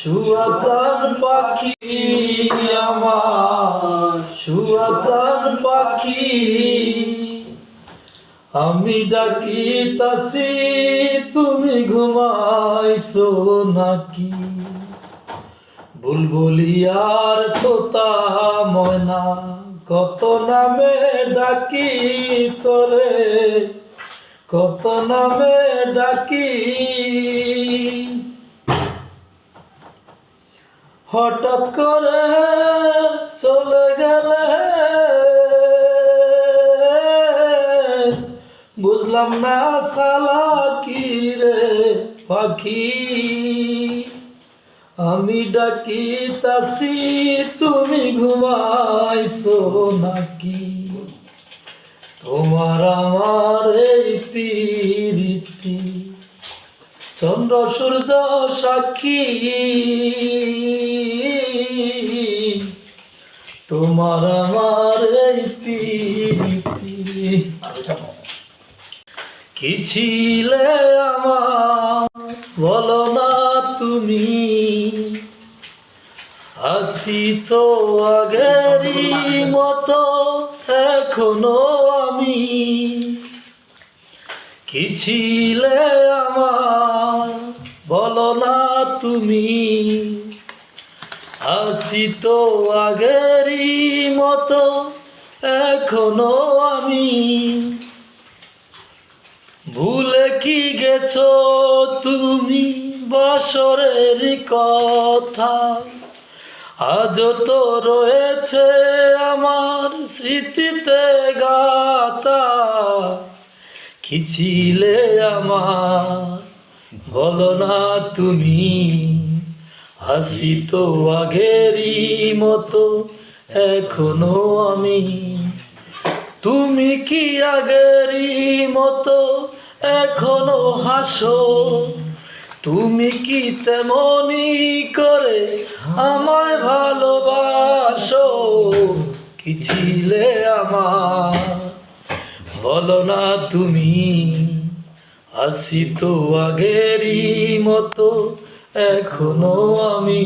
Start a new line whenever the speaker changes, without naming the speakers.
সুয়াচান পাখি আমার সুয়াচান পাখি, আমি ডাকিতাছি তুমি ঘুমাইছো নাকি? বুলবুলি আর তোতা ময়না কত নামে ডাকি তোরে, কত নামে ডাকি। হঠাৎ করে চলে গেলে বুঝলাম না সালা কি রে পাখি, আমি ডাকিতাছি তুমি ঘুমাইছো নাকি? তোমার আমার এই প্রীতি চন্দ্র সূর্য সাক্ষী, তোমার আমার এই প্রীতি। কি ছিলে আমার বলো না তুমি, আছি তো আগেরই মতো এখনো আমি। কি ছিলে আমার বলো না তুমি, আছি তো আগেরই মতো এখনো আমি। ভুলে কি গেছো তুমি বছরের কথা, আজও তো রয়েছে আমার স্মৃতিতে গাথা। কি ছিলে আমার বলো না তুমি, হাসি তো আগেরই মতো এখনো আমি। তুমি কি আগেরই মতো এখনো হাসো, তুমি কি তেমনি করে আমায় ভালোবাসো? কি ছিলে আমার বলো না তুমি, আছি তো আগেরই মতো এখনো আমি।